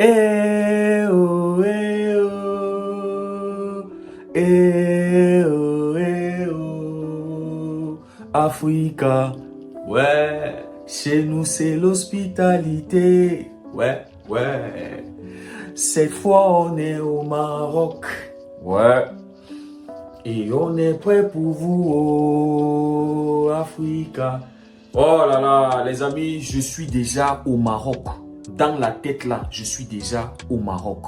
Eh oh, eh oh, eh oh, eh oh, Africa. Ouais, chez nous c'est l'hospitalité. Ouais, ouais. Cette fois on est au Maroc. Ouais. Et on est prêt pour vous, oh, Africa. Oh là là, les amis, je suis déjà au Maroc. Dans la tête là, je suis déjà au Maroc.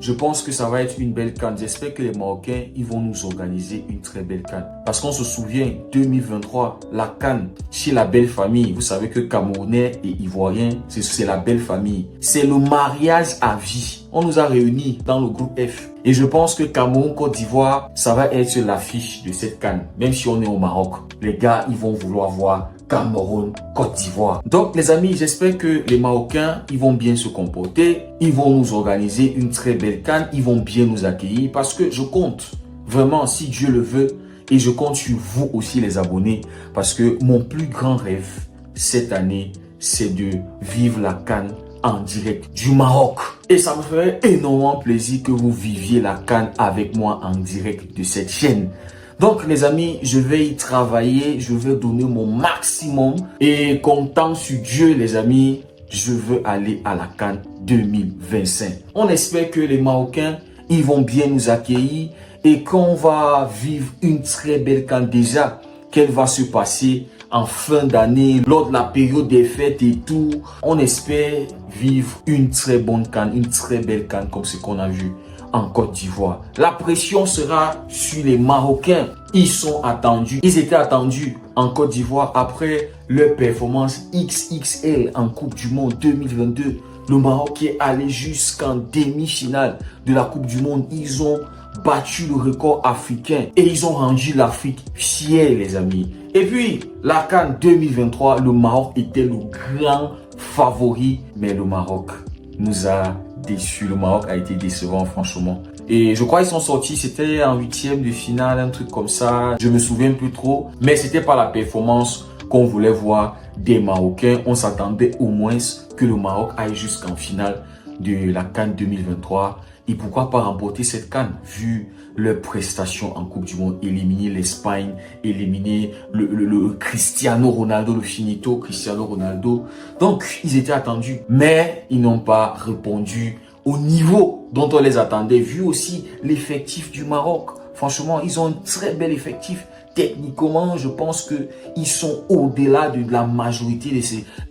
Je pense que ça va être une belle CAN. J'espère que les Marocains, ils vont nous organiser une très belle CAN. Parce qu'on se souvient, 2023, la CAN chez la belle famille. Vous savez que Camerounais et Ivoiriens, c'est la belle famille. C'est le mariage à vie. On nous a réunis dans le groupe F. Et je pense que Cameroun, Côte d'Ivoire, ça va être l'affiche de cette CAN. Même si on est au Maroc. Les gars, ils vont vouloir voir Cameroun, Côte d'Ivoire. Donc les amis, j'espère que les Marocains, ils vont bien se comporter. Ils vont nous organiser une très belle CAN. Ils vont bien nous accueillir parce que je compte vraiment, si Dieu le veut, et je compte sur vous aussi les abonnés, parce que mon plus grand rêve cette année, c'est de vivre la CAN en direct du Maroc. Et ça me ferait énormément plaisir que vous viviez la CAN avec moi en direct de cette chaîne. Donc les amis, je vais y travailler, je vais donner mon maximum et comptant sur Dieu les amis, je veux aller à la CAN 2025. On espère que les Marocains, ils vont bien nous accueillir et qu'on va vivre une très belle CAN déjà, qu'elle va se passer en fin d'année, lors de la période des fêtes et tout. On espère vivre une très bonne CAN, une très belle CAN comme ce qu'on a vu en Côte d'Ivoire. La pression sera sur les Marocains. Ils sont attendus. Ils étaient attendus en Côte d'Ivoire après leur performance XXL en Coupe du Monde 2022. Le Maroc est allé jusqu'en demi-finale de la Coupe du Monde. Ils ont battu le record africain et ils ont rendu l'Afrique fière, les amis. Et puis, la CAN 2023, le Maroc était le grand favori, mais le Maroc nous a déçus. Le Maroc a été décevant, franchement. Et je crois qu'ils sont sortis, c'était en huitième de finale, un truc comme ça. Je me souviens plus trop, mais c'était pas la performance qu'on voulait voir des Marocains. On s'attendait au moins que le Maroc aille jusqu'en finale de la CAN 2023. Et pourquoi pas remporter cette CAN, vu leurs prestations en Coupe du Monde, éliminer l'Espagne, éliminer le Cristiano Ronaldo, le finito Cristiano Ronaldo. Donc, ils étaient attendus, mais ils n'ont pas répondu au niveau dont on les attendait, vu aussi l'effectif du Maroc. Franchement, ils ont un très bel effectif. Techniquement, je pense qu'ils sont au-delà de la majorité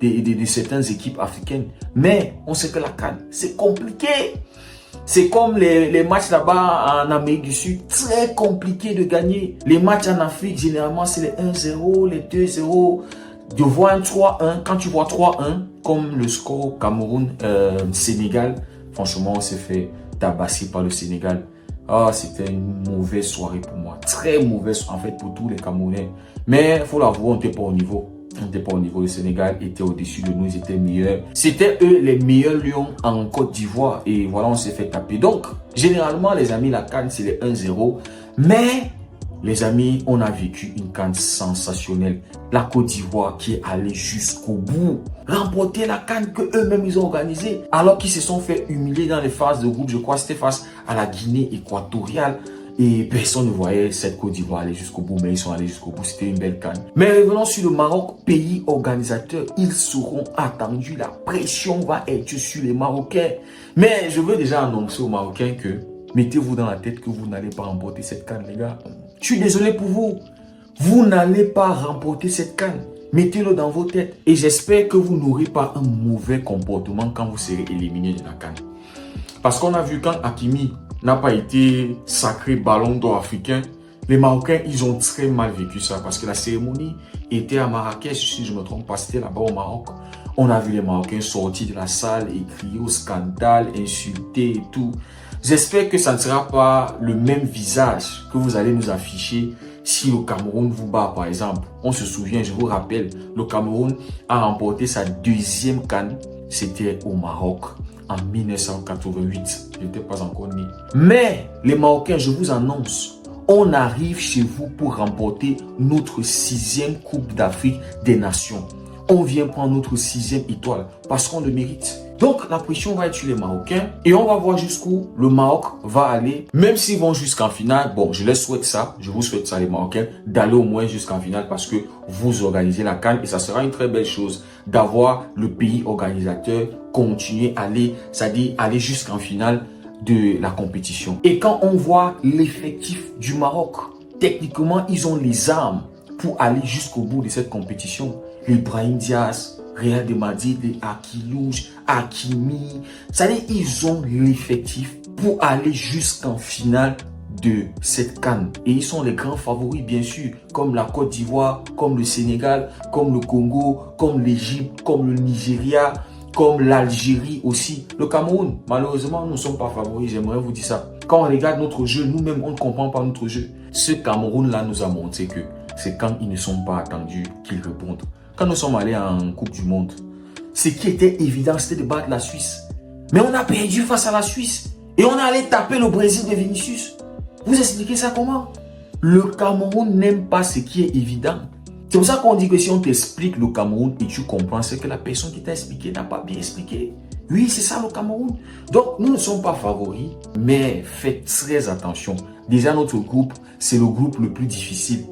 de certaines équipes africaines. Mais on sait que la CAN, c'est compliqué. C'est comme les matchs là-bas en Amérique du Sud, très compliqué de gagner. Les matchs en Afrique, généralement, c'est les 1-0, les 2-0. De voir un 3-1, quand tu vois 3-1, comme le score Cameroun-Sénégal, franchement, on s'est fait tabasser par le Sénégal. Ah, c'était une mauvaise soirée pour moi. Très mauvaise, en fait, pour tous les Camerounais. Mais, il faut l'avouer, on n'était pas au niveau. On n'était pas au niveau. Le Sénégal était au-dessus de nous, ils étaient meilleurs. C'était eux les meilleurs lions en Côte d'Ivoire. Et voilà, on s'est fait taper. Donc, généralement, les amis, la CAN, c'est les 1-0. Mais, les amis, on a vécu une CAN sensationnelle. La Côte d'Ivoire qui est allée jusqu'au bout. Remporter la CAN que eux-mêmes ils ont organisée. Alors qu'ils se sont fait humilier dans les phases de groupe. Je crois que c'était face à la Guinée équatoriale. Et personne ne voyait cette Côte d'Ivoire aller jusqu'au bout, mais ils sont allés jusqu'au bout. C'était une belle CAN. Mais revenons sur le Maroc, pays organisateur. Ils seront attendus. La pression va être sur les Marocains. Mais je veux déjà annoncer aux Marocains que mettez-vous dans la tête que vous n'allez pas remporter cette CAN, les gars. Je suis désolé pour vous. Vous n'allez pas remporter cette CAN. Mettez-le dans vos têtes. Et j'espère que vous n'aurez pas un mauvais comportement quand vous serez éliminé de la CAN. Parce qu'on a vu quand Hakimi n'a pas été sacré ballon d'or africain, les Marocains, ils ont très mal vécu ça. Parce que la cérémonie était à Marrakech, si je ne me trompe pas, c'était là-bas au Maroc. On a vu les Marocains sortir de la salle et crier au scandale, insulter et tout. J'espère que ça ne sera pas le même visage que vous allez nous afficher si le Cameroun vous bat, par exemple. On se souvient, je vous rappelle, le Cameroun a remporté sa deuxième CAN. C'était au Maroc en 1988. Je n'étais pas encore né. Mais les Marocains, je vous annonce, on arrive chez vous pour remporter notre 6e Coupe d'Afrique des Nations. On vient prendre notre 6e étoile parce qu'on le mérite. Donc la pression va être sur les Marocains et on va voir jusqu'où le Maroc va aller. Même s'ils vont jusqu'en finale, bon, je les souhaite ça, je vous souhaite ça les Marocains, d'aller au moins jusqu'en finale parce que vous organisez la CAN et ça sera une très belle chose d'avoir le pays organisateur continuer à aller, c'est-à-dire aller jusqu'en finale de la compétition. Et quand on voit l'effectif du Maroc, techniquement, ils ont les armes pour aller jusqu'au bout de cette compétition. Les Brahim Diaz, Real de Madrid, les Akilouche, Hakimi, c'est-à-dire ils ont l'effectif pour aller jusqu'en finale de cette CAN. Et ils sont les grands favoris, bien sûr, comme la Côte d'Ivoire, comme le Sénégal, comme le Congo, comme l'Égypte, comme le Nigeria, comme l'Algérie aussi. Le Cameroun, malheureusement, nous ne sommes pas favoris, j'aimerais vous dire ça. Quand on regarde notre jeu, nous-mêmes, on ne comprend pas notre jeu. Ce Cameroun-là nous a montré que c'est quand ils ne sont pas attendus qu'ils répondent. Quand nous sommes allés en Coupe du Monde, ce qui était évident, c'était de battre la Suisse. Mais on a perdu face à la Suisse. Et on est allé taper le Brésil de Vinicius. Vous expliquez ça comment? Le Cameroun n'aime pas ce qui est évident. C'est pour ça qu'on dit que si on t'explique le Cameroun et tu comprends, c'est que la personne qui t'a expliqué n'a pas bien expliqué. Oui, c'est ça le Cameroun. Donc, nous ne sommes pas favoris, mais faites très attention. Déjà, notre groupe, c'est le groupe le plus difficile.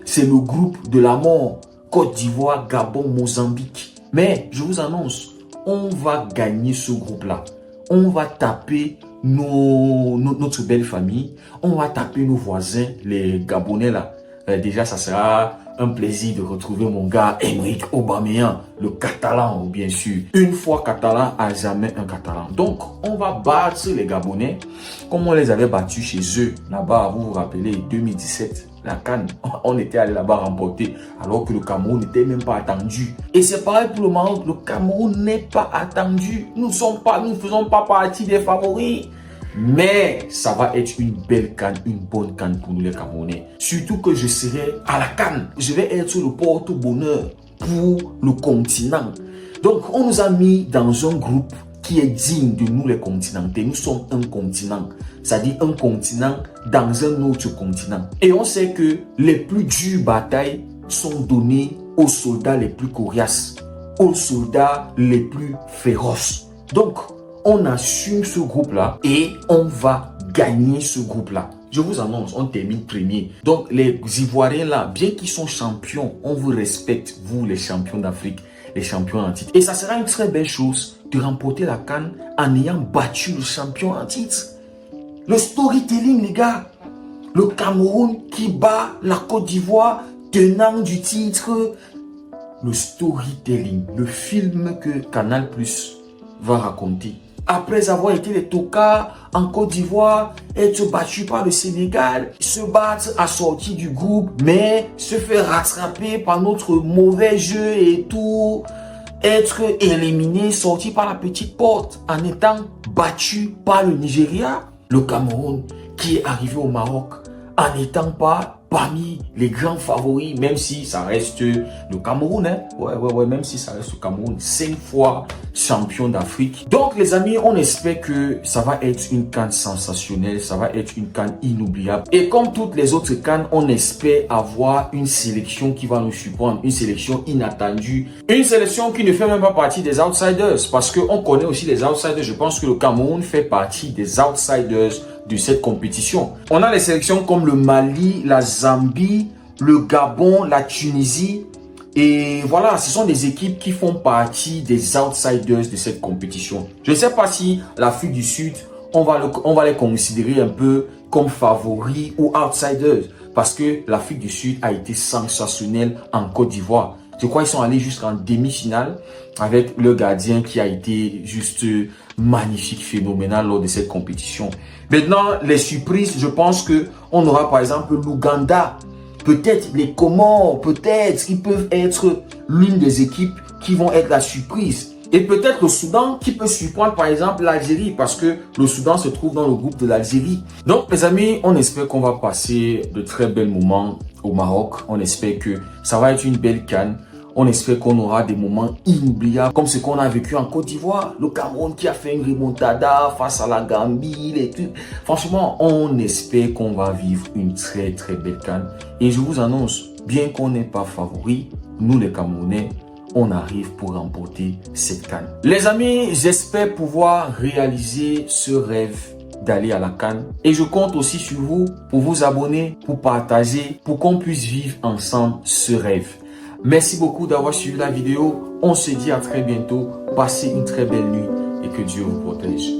C'est le groupe de la mort. Côte d'Ivoire, Gabon, Mozambique. Mais, je vous annonce, on va gagner ce groupe-là. On va taper notre belle famille. On va taper nos voisins, les Gabonais là. Déjà, ça sera un plaisir de retrouver mon gars Emerick Aubameyang, le Catalan, bien sûr. Une fois Catalan, à jamais un Catalan. Donc, on va battre les Gabonais comme on les avait battus chez eux. Là-bas, vous vous rappelez, 2017, la CAN, on était allé là-bas remporter, alors que le Cameroun n'était même pas attendu. Et c'est pareil pour le Maroc, le Cameroun n'est pas attendu. Nous ne faisons pas partie des favoris. Mais ça va être une belle CAN, une bonne CAN pour nous les Camerounais. Surtout que je serai à la CAN. Je vais être le porte-bonheur pour le continent. Donc on nous a mis dans un groupe qui est digne de nous les continentais. Nous sommes un continent. C'est-à-dire un continent dans un autre continent. Et on sait que les plus dures batailles sont données aux soldats les plus coriaces, aux soldats les plus féroces. Donc, on assume ce groupe-là et on va gagner ce groupe-là. Je vous annonce, on termine premier. Donc, les Ivoiriens là, bien qu'ils sont champions, on vous respecte, vous les champions d'Afrique, les champions en titre. Et ça sera une très belle chose de remporter la CAN en ayant battu le champion en titre. Le storytelling, les gars. Le Cameroun qui bat la Côte d'Ivoire, tenant du titre. Le storytelling, le film que Canal+ va raconter. Après avoir été les tocards en Côte d'Ivoire, être battu par le Sénégal, se battre à sortir du groupe, mais se faire rattraper par notre mauvais jeu et tout, être éliminé, sorti par la petite porte en étant battu par le Nigeria, le Cameroun qui est arrivé au Maroc en n'étant pas parmi les grands favoris, même si ça reste le Cameroun, hein. Ouais, même si ça reste le Cameroun, 5 fois champion d'Afrique. Donc les amis, on espère que ça va être une CAN sensationnelle, ça va être une CAN inoubliable. Et comme toutes les autres CAN, on espère avoir une sélection qui va nous surprendre, une sélection inattendue, une sélection qui ne fait même pas partie des outsiders, parce qu'on connaît aussi les outsiders. Je pense que le Cameroun fait partie des outsiders de cette compétition. On a les sélections comme le Mali, la Zambie, le Gabon, la Tunisie. Et voilà, ce sont des équipes qui font partie des outsiders de cette compétition. Je ne sais pas si l'Afrique du Sud, on va les considérer un peu comme favoris ou outsiders. Parce que l'Afrique du Sud a été sensationnelle en Côte d'Ivoire. Je crois qu'ils sont allés jusqu'en demi-finale avec le gardien qui a été juste magnifique, phénoménal lors de cette compétition. Maintenant, les surprises, je pense que on aura par exemple l'Ouganda, peut-être les Comores, peut-être ils peuvent être l'une des équipes qui vont être la surprise. Et peut-être le Soudan qui peut surprendre par exemple l'Algérie, parce que le Soudan se trouve dans le groupe de l'Algérie. Donc les amis, on espère qu'on va passer de très bels moments au Maroc. On espère que ça va être une belle CAN. On espère qu'on aura des moments inoubliables comme ce qu'on a vécu en Côte d'Ivoire. Le Cameroun qui a fait une remontada face à la Gambie et tout. Franchement, on espère qu'on va vivre une très très belle CAN. Et je vous annonce, bien qu'on n'est pas favori, nous les Camerounais, on arrive pour remporter cette CAN. Les amis, j'espère pouvoir réaliser ce rêve d'aller à la CAN. Et je compte aussi sur vous pour vous abonner, pour partager, pour qu'on puisse vivre ensemble ce rêve. Merci beaucoup d'avoir suivi la vidéo. On se dit à très bientôt. Passez une très belle nuit et que Dieu vous protège.